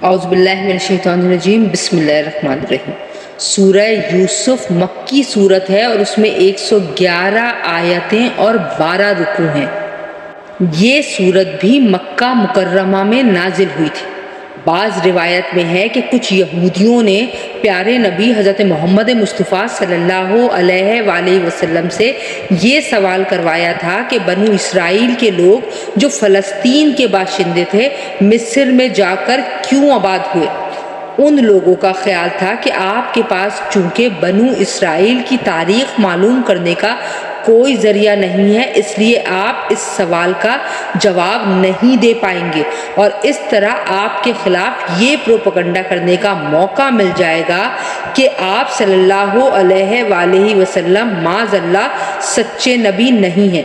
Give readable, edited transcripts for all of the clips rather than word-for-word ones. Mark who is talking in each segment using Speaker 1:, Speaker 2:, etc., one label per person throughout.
Speaker 1: اعوذ باللہ من الشیطان الرجیم، بسم اللہ الرحمن الرحیم۔ سورہ یوسف مکی صورت ہے اور اس میں 111 آیتیں اور 12 رکوع ہیں۔ یہ صورت بھی مکہ مکرمہ میں نازل ہوئی تھی۔ بعض روایت میں ہے کہ کچھ یہودیوں نے پیارے نبی حضرت محمد مصطفیٰ صلی اللہ علیہ وآلہ وسلم سے یہ سوال کروایا تھا کہ بنو اسرائیل کے لوگ جو فلسطین کے باشندے تھے مصر میں جا کر کیوں آباد ہوئے؟ ان لوگوں کا خیال تھا کہ آپ کے پاس چونکہ بنو اسرائیل کی تاریخ معلوم کرنے کا کوئی ذریعہ نہیں ہے، اس لیے آپ اس سوال کا جواب نہیں دے پائیں گے، اور اس طرح آپ کے خلاف یہ پروپیگنڈا کرنے کا موقع مل جائے گا کہ آپ صلی اللہ علیہ وآلہ وسلم معاذ اللہ سچے نبی نہیں ہیں۔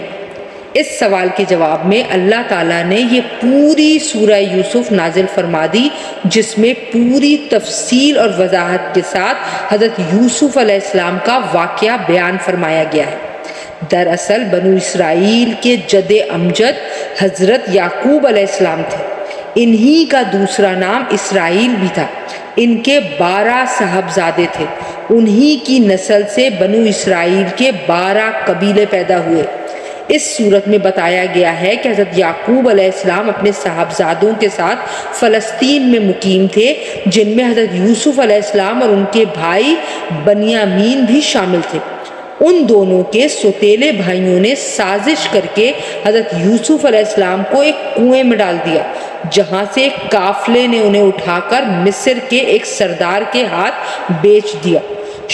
Speaker 1: اس سوال کے جواب میں اللہ تعالیٰ نے یہ پوری سورہ یوسف نازل فرما دی، جس میں پوری تفصیل اور وضاحت کے ساتھ حضرت یوسف علیہ السلام کا واقعہ بیان فرمایا گیا ہے۔ دراصل بنو اسرائیل کے جد امجد حضرت یعقوب علیہ السلام تھے۔ انہی کا دوسرا نام اسرائیل بھی تھا۔ ان کے 12 صاحبزادے تھے۔ انہی کی نسل سے بنو اسرائیل کے 12 قبیلے پیدا ہوئے۔ اس صورت میں بتایا گیا ہے کہ حضرت یعقوب علیہ السلام اپنے صاحبزادوں کے ساتھ فلسطین میں مقیم تھے، جن میں حضرت یوسف علیہ السلام اور ان کے بھائی بنیامین بھی شامل تھے۔ ان دونوں کے سوتیلے بھائیوں نے سازش کر کے حضرت یوسف علیہ السلام کو ایک کنویں میں ڈال دیا، جہاں سے ایک قافلے نے انہیں اٹھا کر مصر کے ایک سردار کے ہاتھ بیچ دیا۔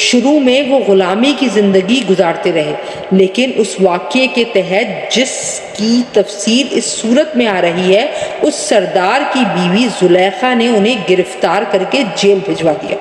Speaker 1: شروع میں وہ غلامی کی زندگی گزارتے رہے، لیکن اس واقعے کے تحت جس کی تفصیل اس صورت میں آ رہی ہے، اس سردار کی بیوی زلیخا نے انہیں گرفتار کر کے جیل بھجوا دیا۔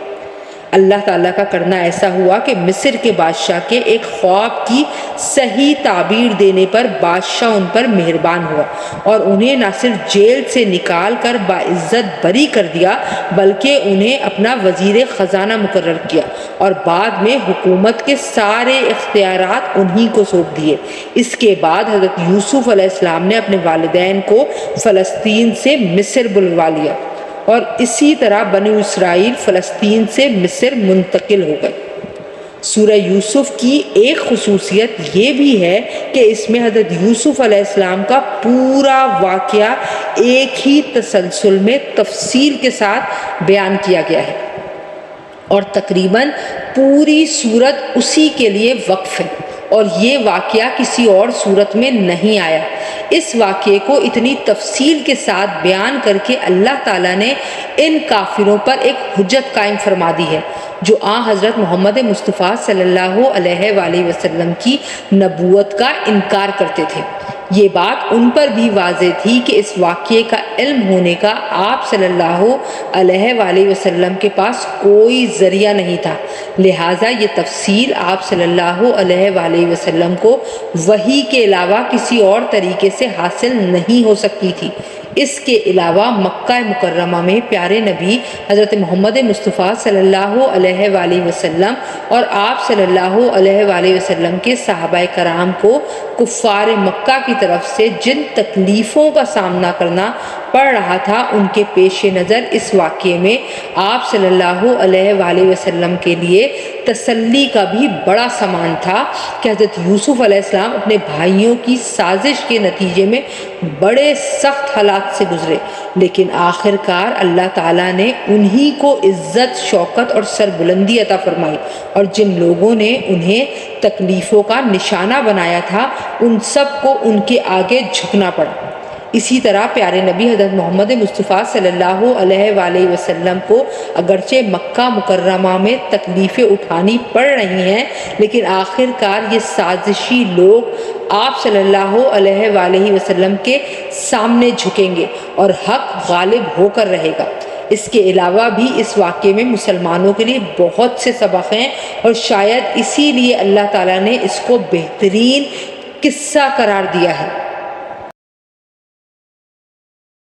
Speaker 1: اللہ تعالیٰ کا کرنا ایسا ہوا کہ مصر کے بادشاہ کے ایک خواب کی صحیح تعبیر دینے پر بادشاہ ان پر مہربان ہوا اور انہیں نہ صرف جیل سے نکال کر باعزت بری کر دیا، بلکہ انہیں اپنا وزیر خزانہ مقرر کیا اور بعد میں حکومت کے سارے اختیارات انہی کو سونپ دیے۔ اس کے بعد حضرت یوسف علیہ السلام نے اپنے والدین کو فلسطین سے مصر بلوا لیا، اور اسی طرح بنو اسرائیل فلسطین سے مصر منتقل ہو گئے۔ سورہ یوسف کی ایک خصوصیت یہ بھی ہے کہ اس میں حضرت یوسف علیہ السلام کا پورا واقعہ ایک ہی تسلسل میں تفصیل کے ساتھ بیان کیا گیا ہے، اور تقریباً پوری سورت اسی کے لیے وقف ہے، اور یہ واقعہ کسی اور صورت میں نہیں آیا۔ اس واقعے کو اتنی تفصیل کے ساتھ بیان کر کے اللہ تعالیٰ نے ان کافروں پر ایک حجت قائم فرما دی ہے، جو حضرت محمد مصطفیٰ صلی اللہ علیہ وآلہ وسلم کی نبوت کا انکار کرتے تھے۔ یہ بات ان پر بھی واضح تھی کہ اس واقعے کا علم ہونے کا آپ صلی اللہ علیہ وآلہ وسلم کے پاس کوئی ذریعہ نہیں تھا، لہٰذا یہ تفصیل آپ صلی اللہ علیہ وآلہ وسلم کو وحی کے علاوہ کسی اور طریقے سے حاصل نہیں ہو سکتی تھی۔ اس کے علاوہ مکہ مکرمہ میں پیارے نبی حضرت محمد مصطفیٰ صلی اللہ علیہ وآلہ وسلم اور آپ صلی اللہ علیہ وآلہ وسلم کے صحابہ کرام کو کفار مکہ کی طرف سے جن تکلیفوں کا سامنا کرنا پڑ رہا تھا، ان کے پیش نظر اس واقعے میں آپ صلی اللہ علیہ وآلہ وسلم کے لیے تسلی کا بھی بڑا سامان تھا کہ حضرت یوسف علیہ السلام اپنے بھائیوں کی سازش کے نتیجے میں بڑے سخت حالات سے گزرے، لیکن آخر کار اللہ تعالیٰ نے انہی کو عزت، شوکت اور سربلندی عطا فرمائی، اور جن لوگوں نے انہیں تکلیفوں کا نشانہ بنایا تھا، ان سب کو ان کے آگے جھکنا پڑا۔ اسی طرح پیارے نبی حضرت محمد مصطفیٰ صلی اللہ علیہ وآلہ وسلم کو اگرچہ مکہ مکرمہ میں تکلیفیں اٹھانی پڑ رہی ہیں، لیکن آخر کار یہ سازشی لوگ آپ صلی اللہ علیہ وآلہ وسلم کے سامنے جھکیں گے اور حق غالب ہو کر رہے گا۔ اس کے علاوہ بھی اس واقعے میں مسلمانوں کے لیے بہت سے سبق ہیں، اور شاید اسی لیے اللہ تعالیٰ نے اس کو بہترین قصہ قرار دیا ہے۔